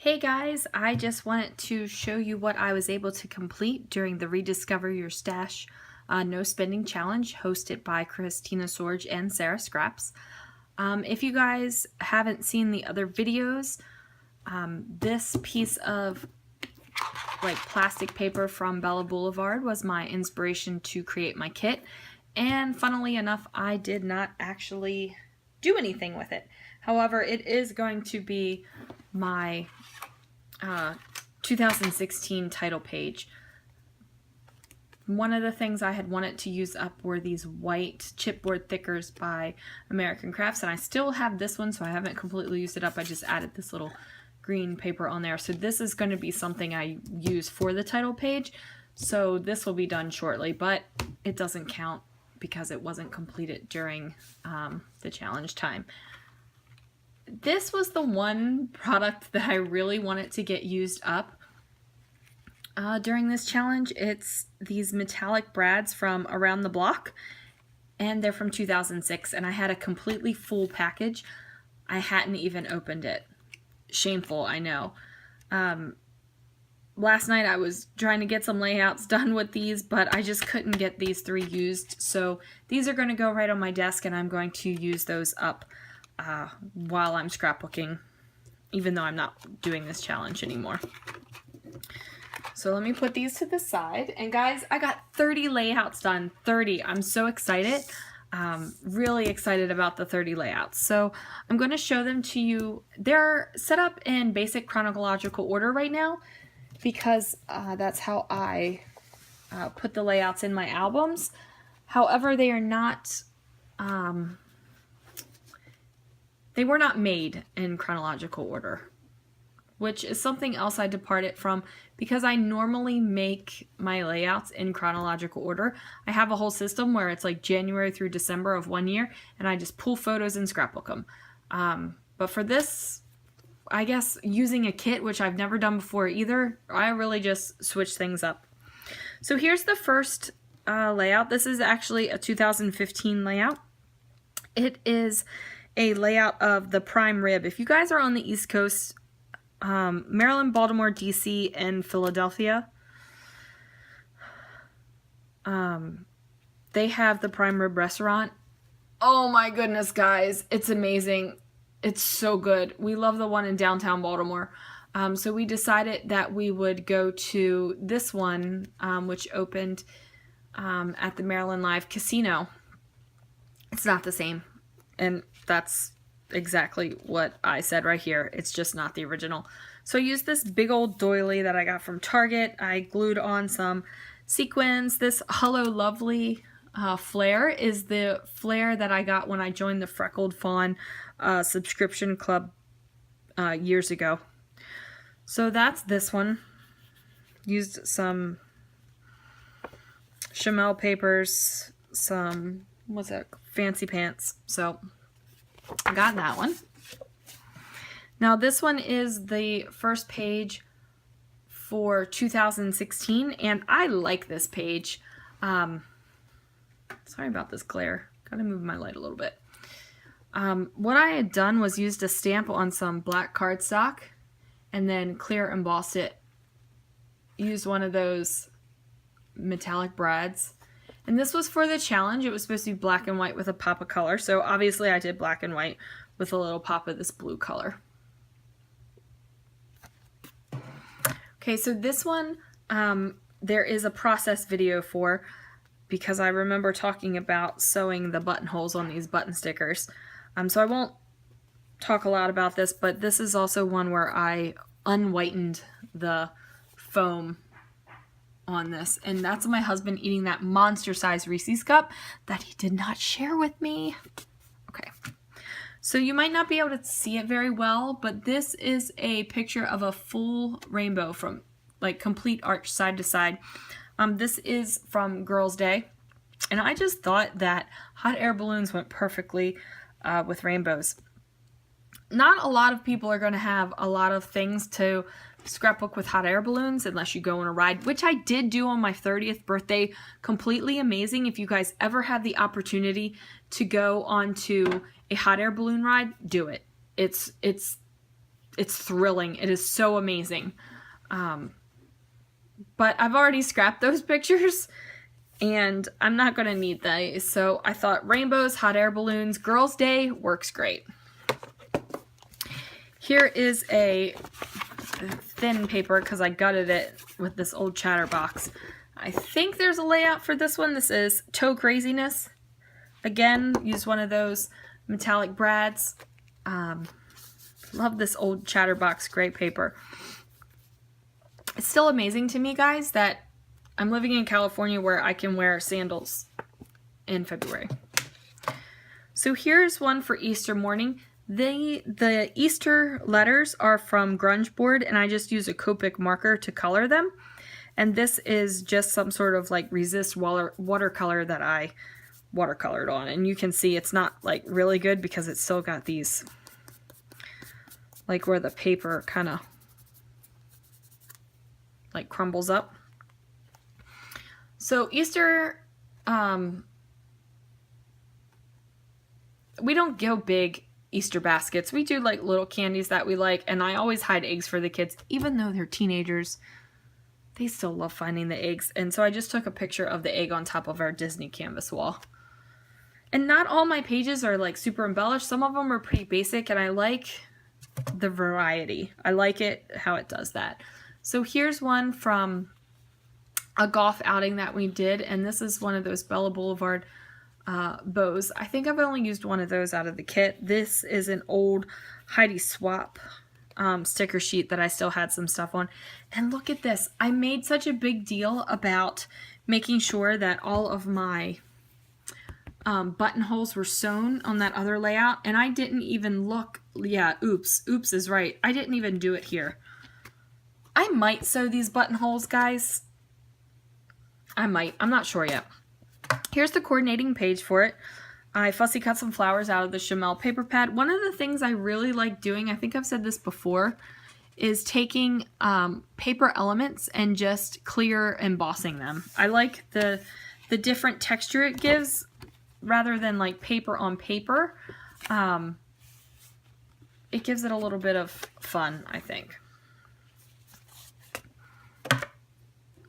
Hey guys, I just wanted to show you what I was able to complete during the Rediscover Your Stash No Spending Challenge hosted by Christina Sorge and Sarah Scraps. If you guys haven't seen the other videos, this piece of plastic paper from Bella Boulevard was my inspiration to create my kit, and funnily enough, I did not actually do anything with it. However, it is going to be my 2016 title page. One of the things I had wanted to use up were these white chipboard thickers by American Crafts, and I still have this one, so I haven't completely used it up. I just added this little green paper on there. So this is going to be something I use for the title page. So this will be done shortly, but it doesn't count because it wasn't completed during the challenge time. This was the one product that I really wanted to get used up during this challenge. It's these metallic brads from Around the Block, and they're from 2006, and I had a completely full package. I hadn't even opened it. Shameful, I know. Last night I was trying to get some layouts done with these, but I just couldn't get these three used, so these are going to go right on my desk, and I'm going to use those up while I'm scrapbooking, even though I'm not doing this challenge anymore. So let me put these to the side. And guys, I got 30 layouts done. 30. I'm so excited. Really excited about the 30 layouts. So I'm going to show them to you. They're set up in basic chronological order right now because that's how I put the layouts in my albums. However, they are not... they were not made in chronological order, which is something else I departed from because I normally make my layouts in chronological order. I have a whole system where it's like January through December of one year, and I just pull photos and scrapbook them. But for this, I guess using a kit, which I've never done before either, I really just switch things up. So here's the first layout. This is actually a 2015 layout. It is a layout of the prime rib. If you guys are on the East Coast, Maryland, Baltimore, DC, and Philadelphia, they have the prime rib restaurant. Oh my goodness, guys, it's amazing. It's so good. We love the one in downtown Baltimore. So we decided that we would go to this one, which opened at the Maryland Live Casino. It's not the same. And that's exactly what I said right here. It's just not the original. So I used this big old doily that I got from Target. I glued on some sequins. This Hello Lovely flare is the flare that I got when I joined the Freckled Fawn subscription club years ago. So that's this one. Used some Chamel papers, some, what's that, fancy pants. So I got that one. Now this one is the first page for 2016, and I like this page. Sorry about this glare. Gotta move my light a little bit. What I had done was used a stamp on some black cardstock and then clear embossed it. Used one of those metallic brads. And this was for the challenge. It was supposed to be black and white with a pop of color. So obviously I did black and white with a little pop of this blue color. Okay, so this one, there is a process video for, because I remember talking about sewing the buttonholes on these button stickers. So I won't talk a lot about this, but this is also one where I unwhitened the foam on this, and that's my husband eating that monster-sized Reese's cup that he did not share with me. Okay, so you might not be able to see it very well, but this is a picture of a full rainbow from like complete arch side to side. This is from Girls' Day, and I just thought that hot air balloons went perfectly with rainbows. Not a lot of people are going to have a lot of things to scrapbook with hot air balloons unless you go on a ride, which I did do on my 30th birthday. Completely amazing. If you guys ever have the opportunity to go onto a hot air balloon ride, do it. It's it's thrilling. It is so amazing. But I've already scrapped those pictures and I'm not going to need those. So I thought rainbows, hot air balloons, Girls' Day works great. Here is a thin paper because I gutted it with this old chatterbox. I think there's a layout for this one. This is Toe Craziness. Again, use one of those metallic brads. Love this old chatterbox gray paper. It's still amazing to me, guys, that I'm living in California where I can wear sandals in February. So here's one for Easter morning. The Easter letters are from Grunge Board, and I just use a Copic marker to color them. And this is just some sort of like resist watercolor that I watercolored on. And you can see it's not like really good because it's still got these, like where the paper kind of like crumbles up. So Easter, we don't go big Easter baskets. We do like little candies that we like, and I always hide eggs for the kids. Even though they're teenagers, they still love finding the eggs. And so I just took a picture of the egg on top of our Disney canvas wall. And not all my pages are like super embellished. Some of them are pretty basic, and I like the variety. I like it how it does that. So here's one from a golf outing that we did, and this is one of those Bella Boulevard bows. I think I've only used one of those out of the kit. This is an old Heidi Swap sticker sheet that I still had some stuff on. And look at this. I made such a big deal about making sure that all of my buttonholes were sewn on that other layout, and I didn't even look. Yeah, oops is right. I didn't even do it here. I might sew these buttonholes, guys. I might. I'm not sure yet. Here's the coordinating page for it. I fussy cut some flowers out of the Chamel paper pad. One of the things I really like doing, I think I've said this before, is taking paper elements and just clear embossing them. I like the different texture it gives rather than like paper on paper. It gives it a little bit of fun, I think.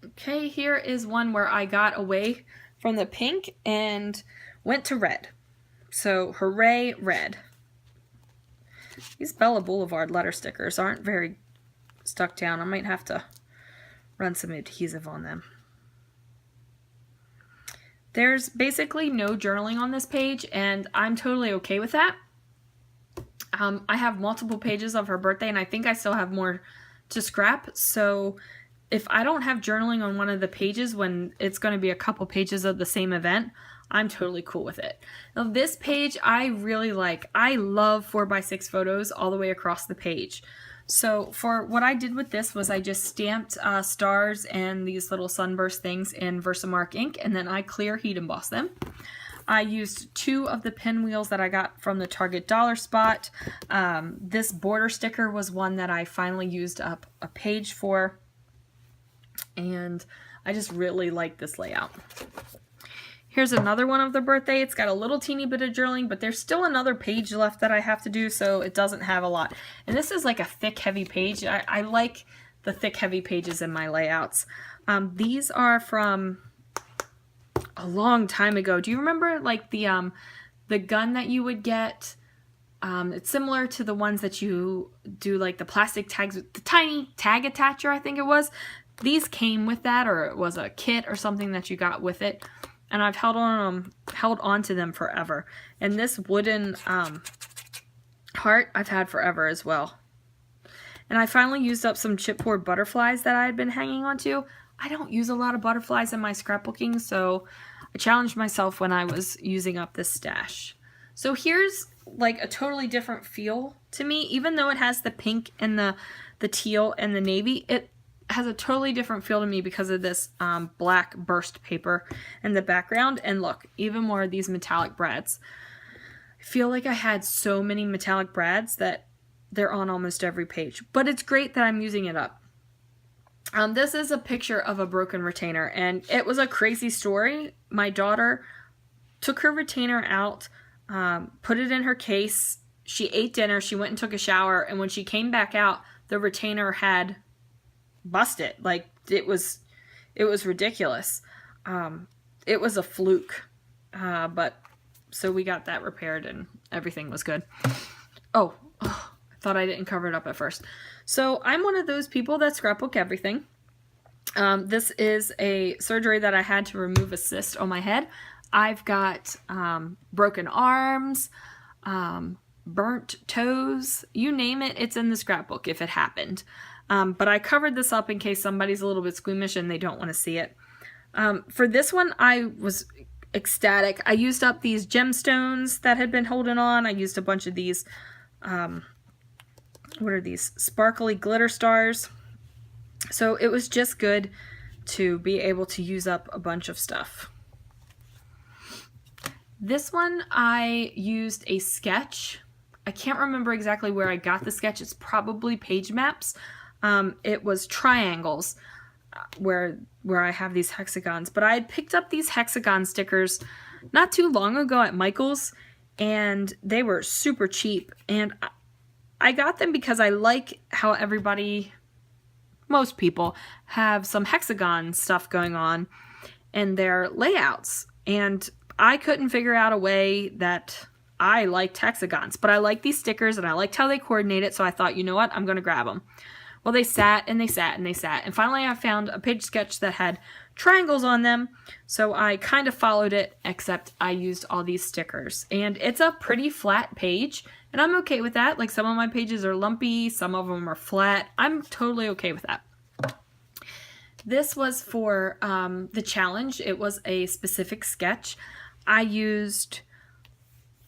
Okay, here is one where I got away from the pink and went to red. So, hooray, red. These Bella Boulevard letter stickers aren't very stuck down. I might have to run some adhesive on them. There's basically no journaling on this page, and I'm totally okay with that. I have multiple pages of her birthday, and I think I still have more to scrap, so if I don't have journaling on one of the pages when it's going to be a couple pages of the same event, I'm totally cool with it. Now this page I really like. I love 4x6 photos all the way across the page. So for what I did with this was I just stamped stars and these little sunburst things in Versamark ink, and then I clear heat embossed them. I used 2 of the pinwheels that I got from the Target Dollar Spot. This border sticker was one that I finally used up a page for. And I just really like this layout. Here's another one of the birthday. It's got a little teeny bit of journaling, but there's still another page left that I have to do, so it doesn't have a lot. And this is like a thick, heavy page. I like the thick, heavy pages in my layouts. These are from a long time ago. Do you remember like the gun that you would get? It's similar to the ones that you do like the plastic tags with the tiny tag attacher, I think it was. These came with that, or it was a kit or something that you got with it. And I've held on to them forever. And this wooden heart I've had forever as well. And I finally used up some chipboard butterflies that I had been hanging on to. I don't use a lot of butterflies in my scrapbooking, so I challenged myself when I was using up this stash. So here's like a totally different feel to me. Even though it has the pink and the teal and the navy, it has a totally different feel to me because of this black burst paper in the background. And look, even more of these metallic brads. I feel like I had so many metallic brads that they're on almost every page, but it's great that I'm using it up. This is a picture of a broken retainer, and it was a crazy story. My daughter took her retainer out, put it in her case, she ate dinner, she went and took a shower, and when she came back out, the retainer had busted. Like, it was ridiculous. It was a fluke. But so we got that repaired and everything was good. Oh, I thought I didn't cover it up at first. So I'm one of those people that scrapbook everything. This is a surgery that I had to remove a cyst on my head. I've got broken arms, burnt toes, you name it, it's in the scrapbook if it happened. But I covered this up in case somebody's a little bit squeamish and they don't want to see it. For this one, I was ecstatic. I used up these gemstones that had been holding on. I used a bunch of these, what are these? Sparkly glitter stars. So it was just good to be able to use up a bunch of stuff. This one, I used a sketch. I can't remember exactly where I got the sketch. It's probably Page Maps. It was triangles where I have these hexagons. But I had picked up these hexagon stickers not too long ago at Michael's, and they were super cheap. And I got them because I like how most people have some hexagon stuff going on in their layouts. And I couldn't figure out a way that I liked hexagons, but I like these stickers and I liked how they coordinate it. So I thought, you know what, I'm going to grab them. Well, they sat and they sat and they sat. And finally I found a page sketch that had triangles on them. So I kind of followed it, except I used all these stickers. And it's a pretty flat page. And I'm okay with that. Like, some of my pages are lumpy, some of them are flat. I'm totally okay with that. This was for the challenge. It was a specific sketch. I used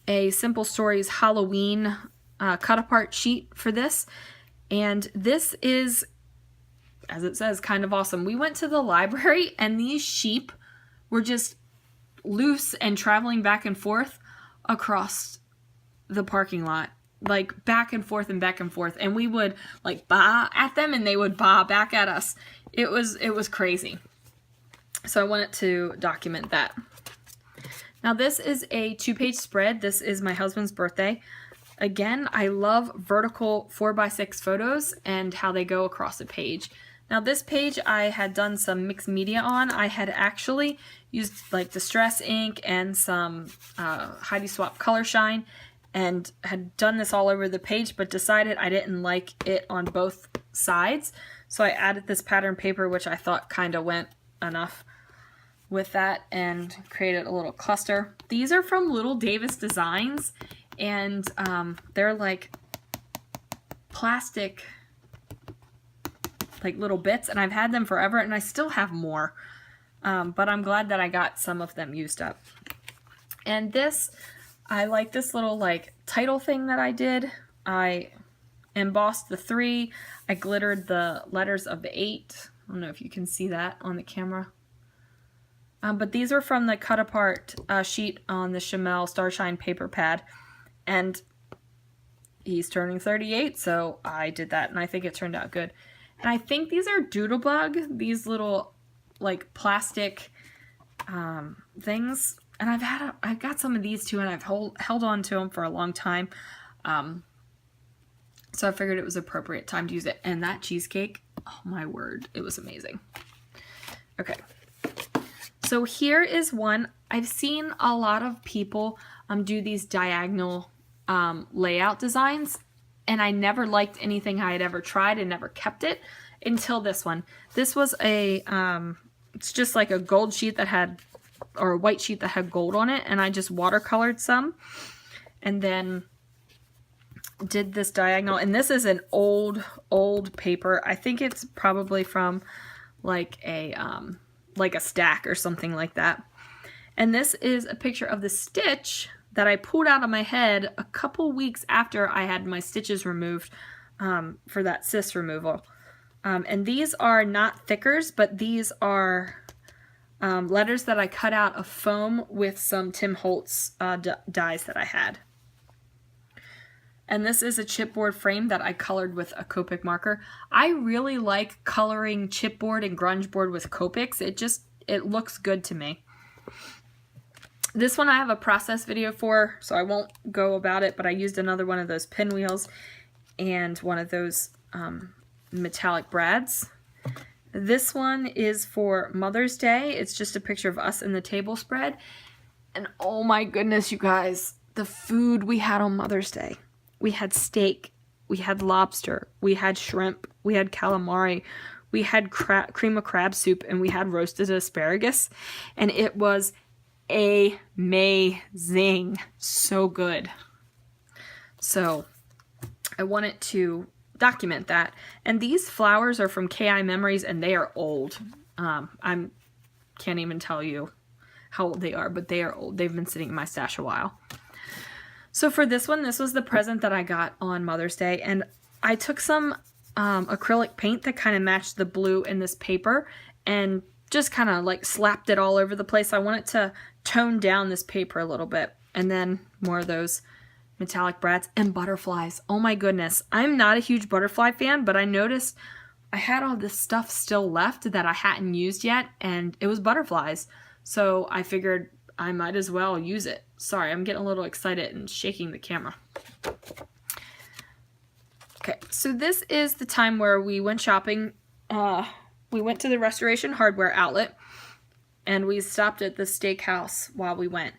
a Simple Stories Halloween cut apart sheet for this. And this is, as it says, kind of awesome. We went to the library and these sheep were just loose and traveling back and forth across the parking lot. Like, back and forth and back and forth. And we would, like, baa at them and they would baa back at us. It was crazy. So I wanted to document that. Now this is a 2-page spread. This is my husband's birthday. Again, I love vertical 4x6 photos and how they go across a page. Now this page I had done some mixed media on. I had actually used like Distress ink and some Heidi Swapp Color Shine and had done this all over the page, but decided I didn't like it on both sides. So I added this pattern paper, which I thought kind of went enough with that, and created a little cluster. These are from Little Davis Designs, and they're like plastic, like little bits, and I've had them forever, and I still have more. But I'm glad that I got some of them used up. And this, I like this little like title thing that I did. I embossed the 3. I glittered the letters of the 8. I don't know if you can see that on the camera. But these are from the cut apart sheet on the Chamel Starshine paper pad. And he's turning 38, so I did that, and I think it turned out good. And I think these are Doodlebug, these little like plastic things. And I've got some of these too, and I've held on to them for a long time. So I figured it was appropriate time to use it. And that cheesecake, oh my word, it was amazing. Okay. So here is one. I've seen a lot of people do these diagonal layout designs, and I never liked anything I had ever tried and never kept it until this one. This was a, it's just like a gold sheet that had, or a white sheet that had gold on it, and I just watercolored some and then did this diagonal. And this is an old paper. I think it's probably from like a stack or something like that. And this is a picture of the stitch that I pulled out of my head a couple weeks after I had my stitches removed for that cyst removal. And these are not thickers, but these are letters that I cut out of foam with some Tim Holtz dies that I had. And this is a chipboard frame that I colored with a Copic marker. I really like coloring chipboard and grunge board with Copics. It looks good to me. This one I have a process video for, so I won't go about it, but I used another one of those pinwheels and one of those metallic brads. This one is for Mother's Day. It's just a picture of us in the table spread. And oh my goodness, you guys, the food we had on Mother's Day. We had steak, we had lobster, we had shrimp, we had calamari, we had cream of crab soup, and we had roasted asparagus. And it was amazing. So good. So I wanted to document that. And these flowers are from KI Memories, and they are old. I can't even tell you how old they are, but they are old. They've been sitting in my stash a while. So for this one, this was the present that I got on Mother's Day, and I took some acrylic paint that kind of matched the blue in this paper and just kind of like slapped it all over the place. I wanted to tone down this paper a little bit. And then more of those metallic brads and butterflies. Oh my goodness. I'm not a huge butterfly fan, but I noticed I had all this stuff still left that I hadn't used yet, and it was butterflies. So I figured I might as well use it. Sorry, I'm getting a little excited and shaking the camera. Okay, so this is the time where we went shopping. We went to the Restoration Hardware outlet, and we stopped at the steakhouse while we went.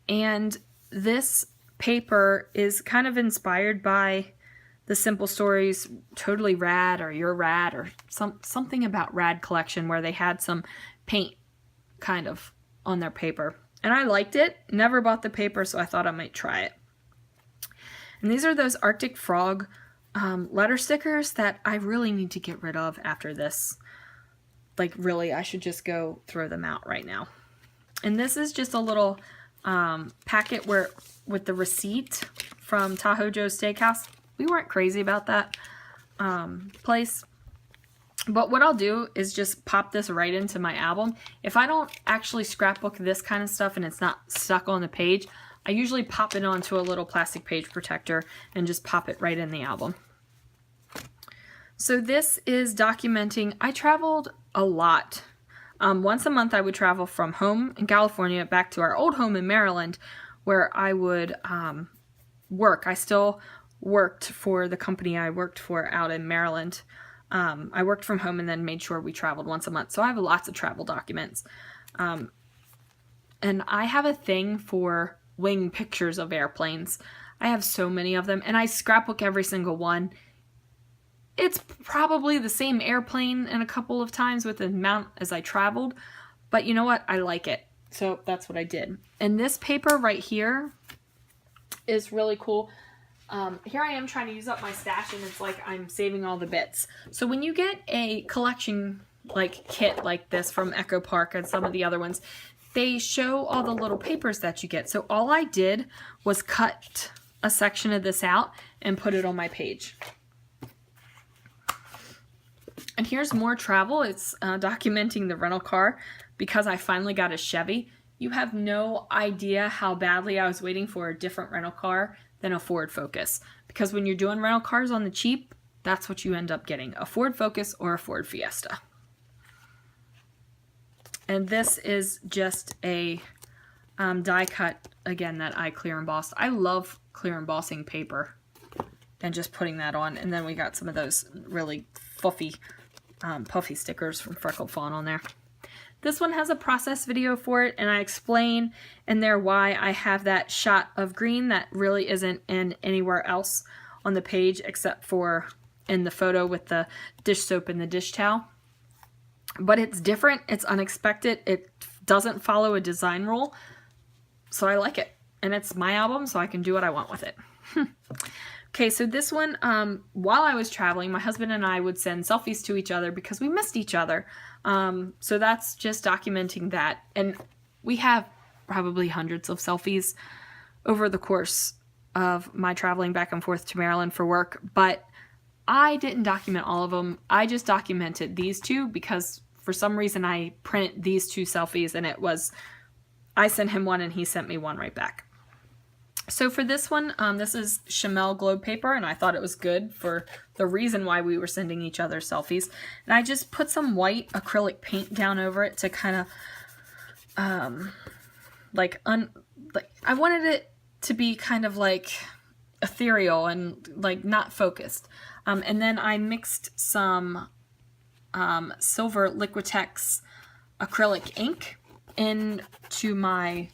And this paper is kind of inspired by the Simple Stories Totally Rad or You're Rad or something about Rad collection, where they had some paint kind of on their paper. And I liked it. Never bought the paper, so I thought I might try it. And these are those Arctic Frog letter stickers that I really need to get rid of after this. Like, really, I should just go throw them out right now. And this is just a little packet with the receipt from Tahoe Joe's Steakhouse. We weren't crazy about that place. But what I'll do is just pop this right into my album. If I don't actually scrapbook this kind of stuff and it's not stuck on the page, I usually pop it onto a little plastic page protector and just pop it right in the album. So this is documenting, I traveled a lot. Once a month I would travel from home in California back to our old home in Maryland, where I would work. I still worked for the company I worked for out in Maryland. I worked from home and then made sure we traveled once a month. So I have lots of travel documents. And I have a thing for wing pictures of airplanes. I have so many of them, and I scrapbook every single one. It's probably the same airplane in a couple of times with the amount as I traveled, but you know what? I like it. So that's what I did. And this paper right here is really cool. Here I am trying to use up my stash, and it's like I'm saving all the bits. So when you get a collection like kit like this from Echo Park and some of the other ones, they show all the little papers that you get. So all I did was cut a section of this out and put it on my page. And here's more travel. It's documenting the rental car because I finally got a Chevy. You have no idea how badly I was waiting for a different rental car than a Ford Focus. Because when you're doing rental cars on the cheap, that's what you end up getting, a Ford Focus or a Ford Fiesta. And this is just a die cut, again, that I clear embossed. I love clear embossing paper and just putting that on. And then we got some of those really puffy stickers from Freckled Fawn on there. This one has a process video for it, and I explain in there why I have that shot of green that really isn't in anywhere else on the page except for in the photo with the dish soap and the dish towel. But it's different, it's unexpected, it doesn't follow a design rule, so I like it. And it's my album, so I can do what I want with it. Okay, so this one, while I was traveling, my husband and I would send selfies to each other because we missed each other. So that's just documenting that. And we have probably hundreds of selfies over the course of my traveling back and forth to Maryland for work. But I didn't document all of them. I just documented these two because for some reason I printed these two selfies, and it was, I sent him one and he sent me one right back. So for this one, this is Chamel Globe paper, and I thought it was good for the reason why we were sending each other selfies. And I just put some white acrylic paint down over it to kind of like I wanted it to be kind of like ethereal and like not focused. And then I mixed some silver Liquitex acrylic ink into my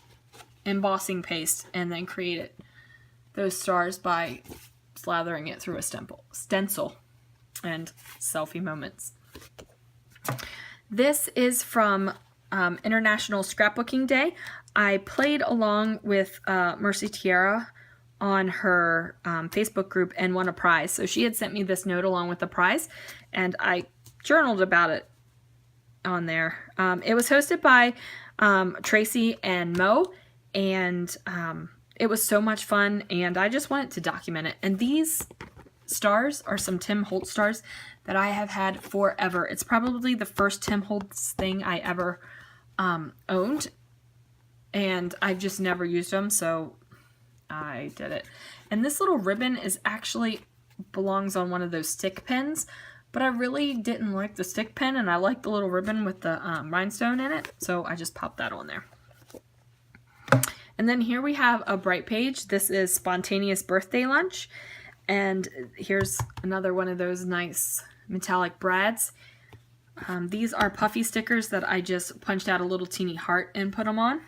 embossing paste, and then created those stars by slathering it through a stencil. And selfie moments. This is from International Scrapbooking Day. I played along with Mercy Tiara on her Facebook group and won a prize. So she had sent me this note along with the prize, and I journaled about it on there. It was hosted by Tracy and Mo, and it was so much fun, and I just wanted to document it. And these stars are some Tim Holtz stars that I have had forever. It's probably the first Tim Holtz thing I ever owned, and I've just never used them, so I did it. And this little ribbon is actually belongs on one of those stick pins, but I really didn't like the stick pin, and I like the little ribbon with the rhinestone in it, so I just popped that on there. And then here we have a bright page. This is Spontaneous Birthday Lunch. And here's another one of those nice metallic brads. These are puffy stickers that I just punched out a little teeny heart and put them on.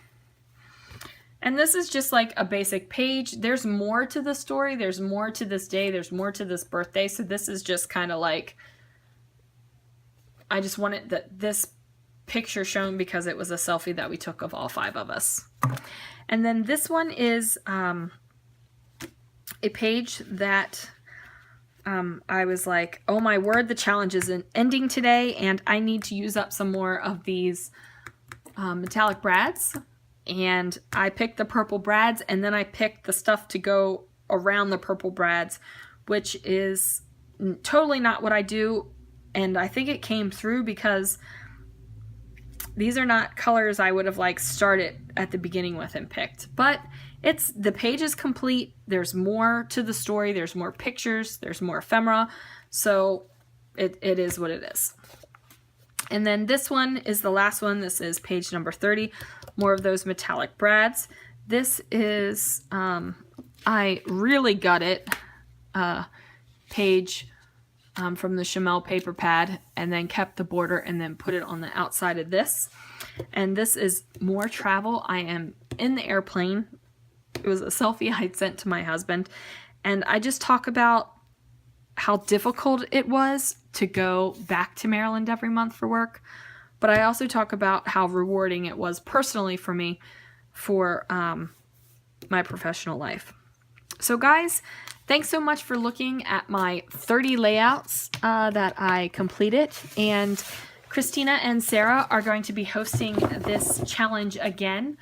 And this is just like a basic page. There's more to the story. There's more to this day. There's more to this birthday. So this is just kind of like, I just wanted this picture shown because it was a selfie that we took of all 5 of us. And then this one is a page that I was like, oh my word, the challenge is ending today, and I need to use up some more of these metallic brads. And I picked the purple brads, and then I picked the stuff to go around the purple brads, which is totally not what I do. And I think it came through because these are not colors I would have like started at the beginning with and picked. But the page is complete. There's more to the story. There's more pictures. There's more ephemera. So it is what it is. And then this one is the last one. This is page number 30. More of those metallic brads. This is, I really got it, page from the Chamel paper pad, and then kept the border and then put it on the outside of this. And this is more travel. I am in the airplane. It was a selfie I sent to my husband, and I just talk about how difficult it was to go back to Maryland every month for work, but I also talk about how rewarding it was personally for me for my professional life. So guys, thanks so much for looking at my 30 layouts that I completed, and Christina and Sarah are going to be hosting this challenge again.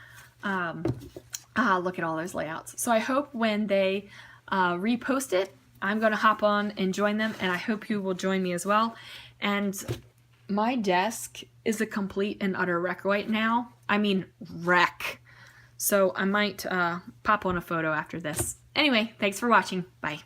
Look at all those layouts. So I hope when they repost it, I'm going to hop on and join them, and I hope you will join me as well. And my desk is a complete and utter wreck right now. I mean, wreck. So I might pop on a photo after this. Anyway, thanks for watching. Bye.